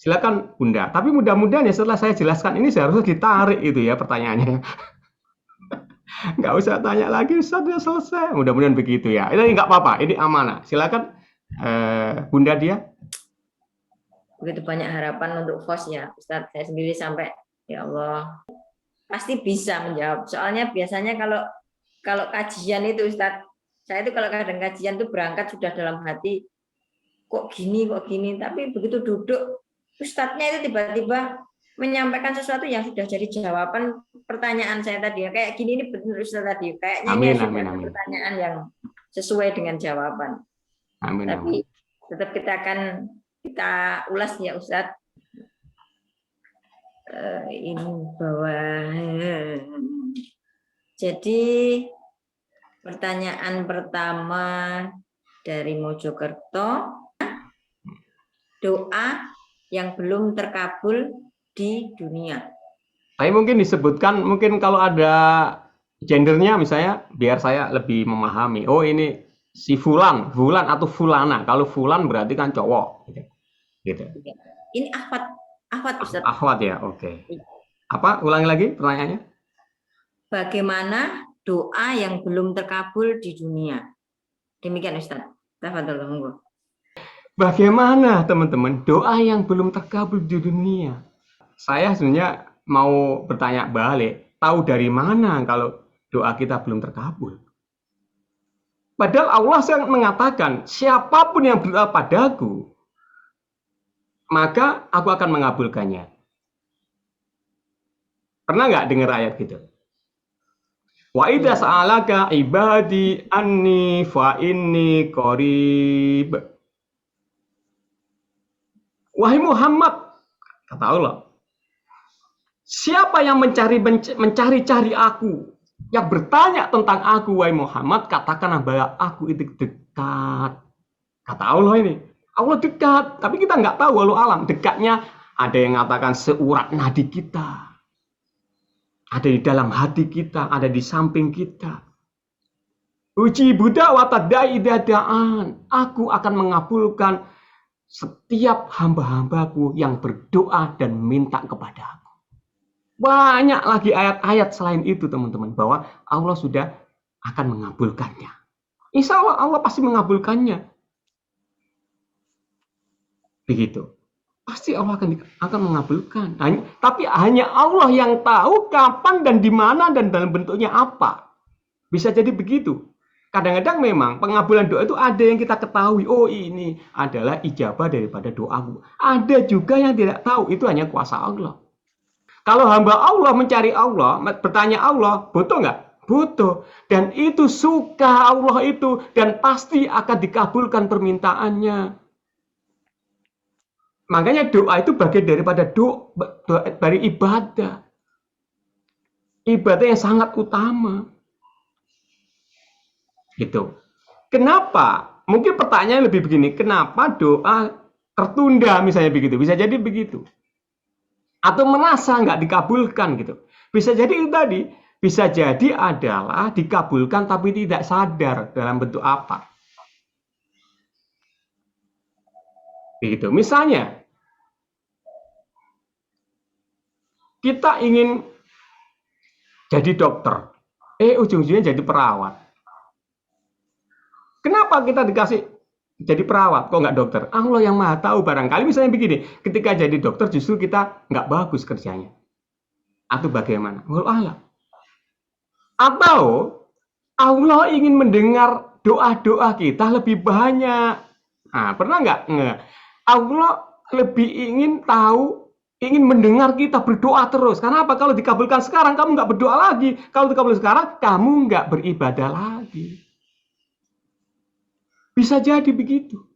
Silakan Bunda. Tapi mudah-mudahan ya setelah saya jelaskan ini seharusnya ditarik itu ya pertanyaannya. Nggak usah tanya lagi, Ustaz, udah selesai. Mudah-mudahan begitu ya. Ini nggak apa-apa, ini amanah. Silakan Bunda dia. Begitu banyak harapan untuk host ya, Ustadz. Saya sendiri sampai, ya Allah, pasti bisa menjawab. Soalnya biasanya kalau kajian itu, Ustadz, saya itu kalau kadang kajian itu berangkat sudah dalam hati, kok gini, tapi begitu duduk, Ustadznya itu tiba-tiba menyampaikan sesuatu yang sudah jadi jawaban pertanyaan saya tadi. Kayak gini, ini benar Ustadz tadi. Kayaknya ini Amin, sudah amin, ada amin. pertanyaan yang sesuai dengan jawaban. Amin, Tapi amin. tetap kita ulas ya Ustadz. Ini bahwa jadi pertanyaan pertama dari Mojokerto, doa yang belum terkabul di dunia. Tapi mungkin disebutkan, mungkin kalau ada gendernya misalnya, biar saya lebih memahami. Oh ini si Fulan atau Fulana. Kalau Fulan berarti kan cowok. Gitu. Ini Ahwat Ustaz. Ahwat ya, oke. Apa? Ulangi lagi pertanyaannya. Bagaimana doa yang belum terkabul di dunia? Demikian Ustaz. Tafadhol, monggo. Bagaimana teman-teman doa yang belum terkabul di dunia? Saya sebenarnya mau bertanya balik, tahu dari mana kalau doa kita belum terkabul? Padahal Allah yang mengatakan, siapapun yang berdoa padaku, maka aku akan mengabulkannya. Pernah nggak dengar ayat gitu? Wa idza sa'alaka ibadi anni fa inni qarib. Wahai Muhammad, kata Allah, siapa yang mencari-cari aku, yang bertanya tentang aku, wahai Muhammad, katakanlah bahwa aku itu dekat. Kata Allah ini, Allah dekat, tapi kita nggak tahu walau alam. Dekatnya ada yang mengatakan seurat nadi kita, ada di dalam hati kita, ada di samping kita. Uji Buddha watadai dadaan, aku akan mengabulkan setiap hamba-hambaku yang berdoa dan minta kepada aku. Banyak lagi ayat-ayat selain itu teman-teman, bahwa Allah sudah akan mengabulkannya. Insya Allah Allah pasti mengabulkannya. Begitu. Pasti Allah akan mengabulkan. Tapi hanya Allah yang tahu kapan dan di mana dan dalam bentuknya apa. Bisa jadi begitu. Kadang-kadang memang pengabulan doa itu ada yang kita ketahui. Oh ini adalah ijabah daripada doaku. Ada juga yang tidak tahu. Itu hanya kuasa Allah. Kalau hamba Allah mencari Allah, bertanya Allah, butuh nggak? Butuh. Dan itu suka Allah itu. Dan pasti akan dikabulkan permintaannya. Makanya doa itu bagian daripada doa dari ibadah. Ibadah yang sangat utama. Gitu. Kenapa? Mungkin pertanyaan lebih begini, kenapa doa tertunda misalnya begitu? Bisa jadi begitu. Atau merasa nggak dikabulkan gitu. Bisa jadi itu tadi, bisa jadi adalah dikabulkan tapi tidak sadar dalam bentuk apa. Begitu. Misalnya, kita ingin jadi dokter, ujung-ujungnya jadi perawat. Kenapa kita dikasih jadi perawat, kok nggak dokter? Allah yang maha tahu barangkali misalnya begini, ketika jadi dokter justru kita nggak bagus kerjanya. Atau bagaimana? Wallahu a'lam. Atau Allah ingin mendengar doa-doa kita lebih banyak. Nah, pernah nggak? Allah lebih ingin tahu, ingin mendengar kita berdoa terus. Karena apa? Kalau dikabulkan sekarang, kamu nggak berdoa lagi. Kalau dikabulkan sekarang, kamu nggak beribadah lagi. Bisa jadi begitu.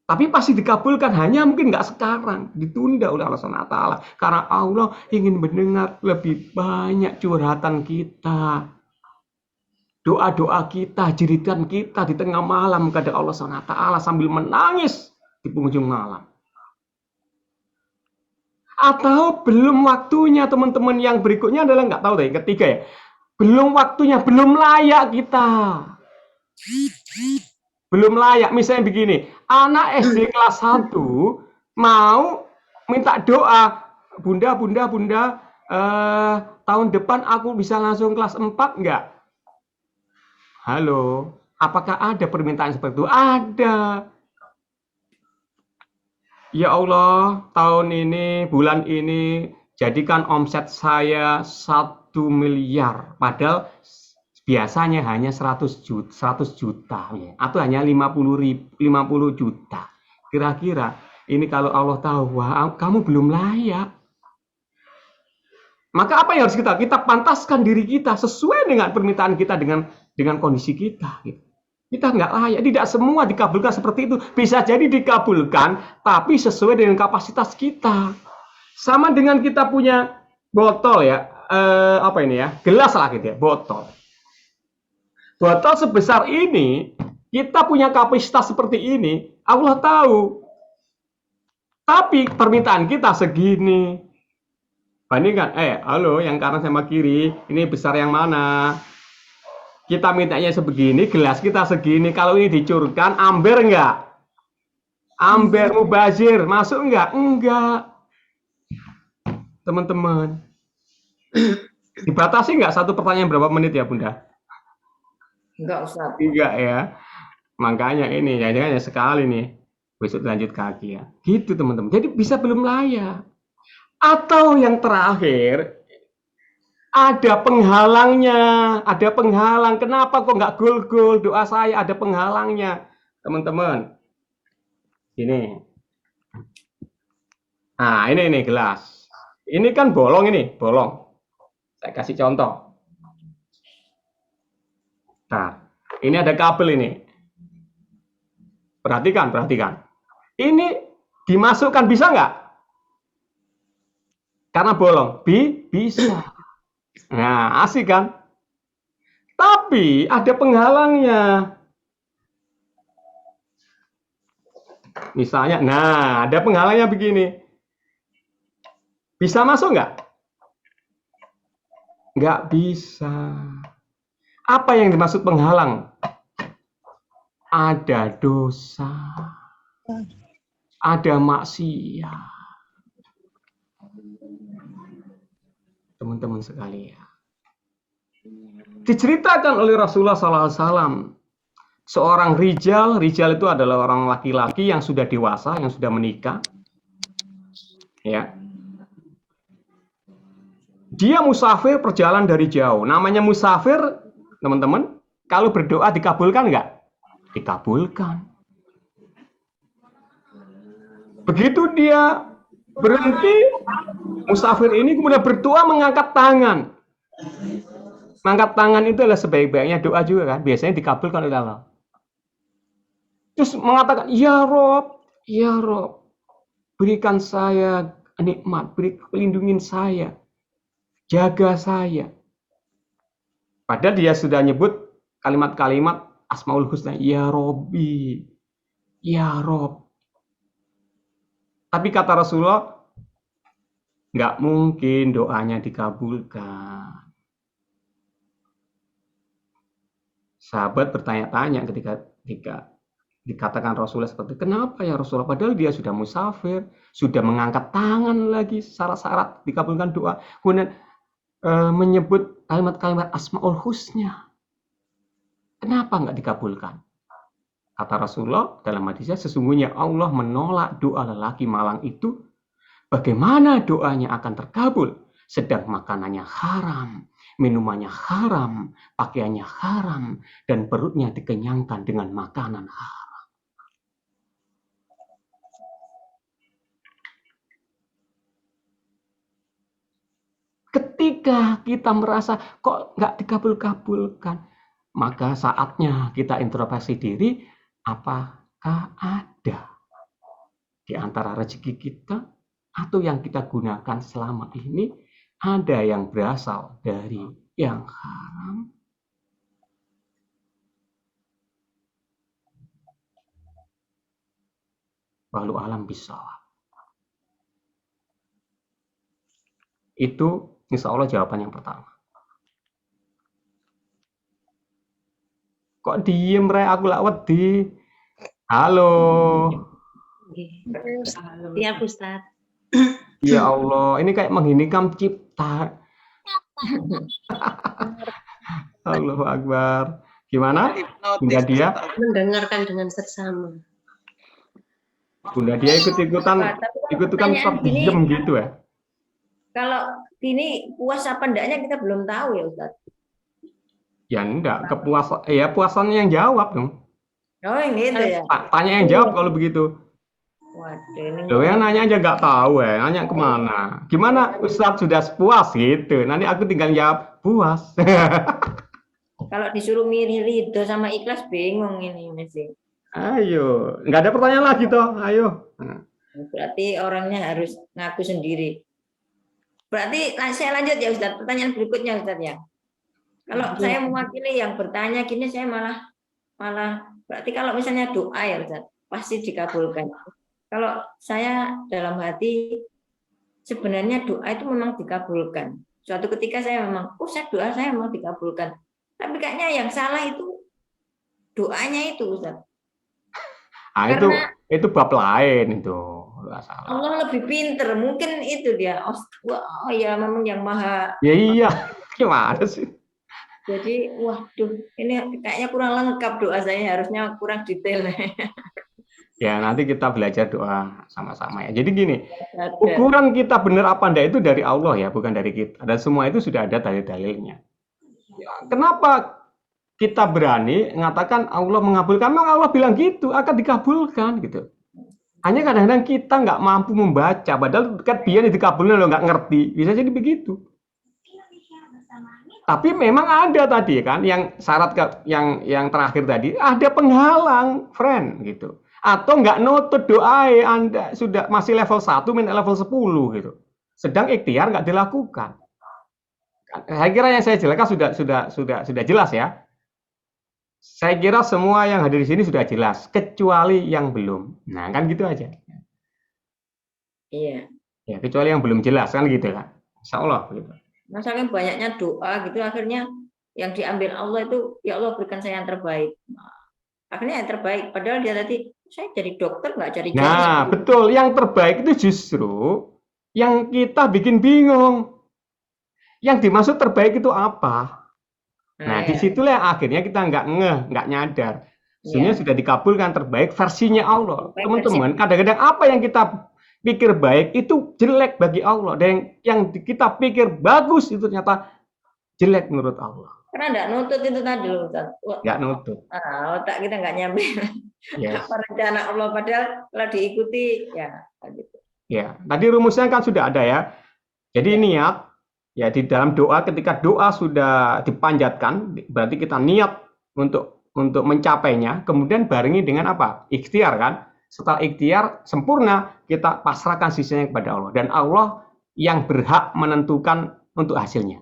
Tapi pasti dikabulkan, hanya mungkin nggak sekarang. Ditunda oleh Allah SWT. Karena Allah ingin mendengar lebih banyak curhatan kita. Doa-doa kita, jeritan kita di tengah malam kepada Allah SWT sambil menangis di penghujung malam. Atau belum waktunya teman-teman, yang berikutnya adalah nggak tahu deh, yang ketiga ya. Belum waktunya, belum layak kita. Belum layak, misalnya begini, anak SD kelas 1 mau minta doa, Bunda, tahun depan aku bisa langsung kelas 4 enggak? Halo, apakah ada permintaan seperti itu? Ada. Ya Allah, tahun ini, bulan ini, jadikan omset saya 1 miliar. Padahal biasanya hanya 100 juta ya. Atau hanya 50 juta. Kira-kira ini kalau Allah tahu, wah kamu belum layak. Maka apa yang harus kita pantaskan diri kita sesuai dengan permintaan kita dengan kondisi kita. Gitu. Kita nggak layak, tidak semua dikabulkan seperti itu. Bisa jadi dikabulkan, tapi sesuai dengan kapasitas kita. Sama dengan kita punya botol ya, apa ini ya, gelas lah gitu ya, botol. Botol sebesar ini, kita punya kapasitas seperti ini, Allah tahu. Tapi permintaan kita segini. Bandingkan, halo, yang kanan sama kiri, ini besar yang mana? Kita mintanya sebegini, gelas kita segini. Kalau ini dicurkan, amber enggak? Amber mubazir, masuk enggak? Enggak. Teman-teman. Dibatasi enggak satu pertanyaan berapa menit ya, Bunda? Enggak, Ustaz. Enggak ya. Makanya ini, jangan-jangan sekali nih. Besok lanjut kaki ya. Gitu, teman-teman. Jadi bisa belum layak. Atau yang terakhir, ada penghalangnya, ada penghalang. Kenapa kok nggak gol-gol? Doa saya ada penghalangnya, teman-teman. Ini. Nah, ini gelas. Ini kan bolong ini, bolong. Saya kasih contoh. Nah, ini ada kabel ini. Perhatikan. Ini dimasukkan bisa nggak? Karena bolong. Bisa. Nah, asik kan? Tapi ada penghalangnya. Misalnya, ada penghalangnya begini. Bisa masuk nggak? Nggak bisa. Apa yang dimaksud penghalang? Ada dosa. Ada maksiat. Teman-teman sekalian. Diceritakan oleh Rasulullah SAW, seorang rijal itu adalah orang laki-laki yang sudah dewasa, yang sudah menikah. Ya. Dia musafir perjalanan dari jauh. Namanya musafir, teman-teman, kalau berdoa dikabulkan nggak? Dikabulkan. Begitu dia berhenti, musafir ini kemudian berdoa mengangkat tangan. Mengangkat tangan itu adalah sebaik-baiknya doa juga kan. Biasanya dikabulkan oleh Allah. Terus mengatakan, Ya Rob, berikan saya nikmat, pelindungin saya, jaga saya. Padahal dia sudah nyebut kalimat-kalimat Asmaul Husna, Ya Robbi, Ya Rob. Tapi kata Rasulullah, nggak mungkin doanya dikabulkan. Sahabat bertanya-tanya ketika dikatakan Rasulullah seperti itu. Kenapa ya Rasulullah? Padahal dia sudah musafir, sudah mengangkat tangan lagi syarat-syarat dikabulkan doa. Kemudian menyebut kalimat-kalimat Asmaul Husna. Kenapa nggak dikabulkan? Kata Rasulullah dalam hadisnya, sesungguhnya Allah menolak doa lelaki malang itu. Bagaimana doanya akan terkabul? Sedang makanannya haram, minumannya haram, pakaiannya haram, dan perutnya dikenyangkan dengan makanan haram. Ketika kita merasa kok nggak dikabul-kabulkan, maka saatnya kita introspeksi diri, apakah ada di antara rezeki kita atau yang kita gunakan selama ini ada yang berasal dari yang haram? Walau alam bisawab. Itu insya Allah jawaban yang pertama. Kok diem re, aku lak wedi. Halo. Siap Ustaz. Ya Allah, ini kayak menghinakan cipta. Allahu Akbar. Gimana? Bunda dia? Mendengarkan dengan seksama. Bunda dia ikut-ikutan Tapi kalau ikut-ikutan pertanyaan gini, diem gitu ya? kalau ini puas apa enggaknya kita belum tahu ya Ustaz. Ya enggak, kepuasan ya puasannya yang jawab dong. Oh yang gitu ya. Tanya yang jawab kalau begitu. Waduh, ini Loh yang nanya aja nggak tahu ya, nanya kemana? Gimana Ustadz sudah puas gitu? Nanti aku tinggal jawab puas. kalau disuruh milih ridho sama ikhlas bingung ini masih. Ayo, nggak ada pertanyaan lagi toh? Ayo. Berarti orangnya harus ngaku sendiri. Berarti saya lanjut ya Ustaz. Pertanyaan berikutnya Ustaz ya. Kalau saya mewakili yang bertanya gini, saya malah berarti kalau misalnya doa ya Ustaz, pasti dikabulkan. Kalau saya dalam hati sebenarnya doa itu memang dikabulkan. Suatu ketika saya memang, saya doa saya memang dikabulkan. Tapi kayaknya yang salah itu doanya itu Ustaz. Ah, itu bab lain itu. Nggak salah. Allah lebih pinter, mungkin itu dia. Oh ya memang yang maha. Ya iya, gimana sih? Jadi, waduh, ini kayaknya kurang lengkap doa saya, harusnya kurang detail. Ya nanti kita belajar doa sama-sama ya. Jadi gini, ukuran kita benar apa enggak itu dari Allah ya, bukan dari kita. Dan semua itu sudah ada dalil-dalilnya. Ya, kenapa kita berani mengatakan Allah mengabulkan? Memang Allah bilang gitu, akan dikabulkan gitu. Hanya kadang-kadang kita nggak mampu membaca, padahal kan biar dikabulkan lo nggak ngerti, bisa jadi begitu. Tapi memang ada tadi kan, yang syarat yang terakhir tadi ada penghalang, friend gitu. Atau nggak nutut doa Anda sudah masih level 1 minta level 10 gitu. Sedang ikhtiar nggak dilakukan. Saya kira yang saya jelaskan sudah jelas ya. Saya kira semua yang hadir di sini sudah jelas, kecuali yang belum. Nah, kan gitu aja. Iya. Ya, kecuali yang belum jelas kan gitu kan. Insya Allah gitu. Masalahnya banyaknya doa gitu, akhirnya yang diambil Allah itu, ya Allah berikan saya yang terbaik. Akhirnya yang terbaik, padahal dia tadi, saya jadi dokter nggak jadi. Nah, betul. Yang terbaik itu justru yang kita bikin bingung. Yang dimaksud terbaik itu apa? Nah, disitulah akhirnya kita nggak nyadar. Sebenarnya sudah dikabulkan terbaik versinya Allah. Teman-teman, kadang-kadang apa yang kita pikir baik itu jelek bagi Allah. Dan yang kita pikir bagus itu ternyata jelek menurut Allah. Karena nggak nutut itu tadi. Nggak nutut. Otak kita nggak nyampe. Yes. Apa rencana Allah, padahal kalau diikuti, ya. Gitu. Ya, tadi rumusnya kan sudah ada ya. Jadi niat. Ya, di dalam doa, ketika doa sudah dipanjatkan, berarti kita niat untuk mencapainya, kemudian barengi dengan apa? Ikhtiar kan? Setelah ikhtiar sempurna, kita pasrahkan sisanya kepada Allah. Dan Allah yang berhak menentukan untuk hasilnya.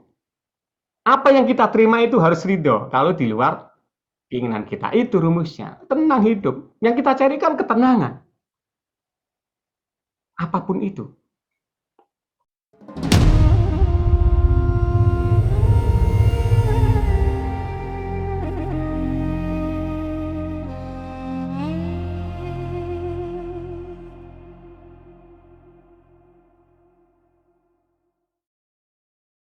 Apa yang kita terima itu harus ridho. Kalau di luar keinginan kita, itu rumusnya. Tenang hidup. Yang kita cari kan ketenangan. Apapun itu.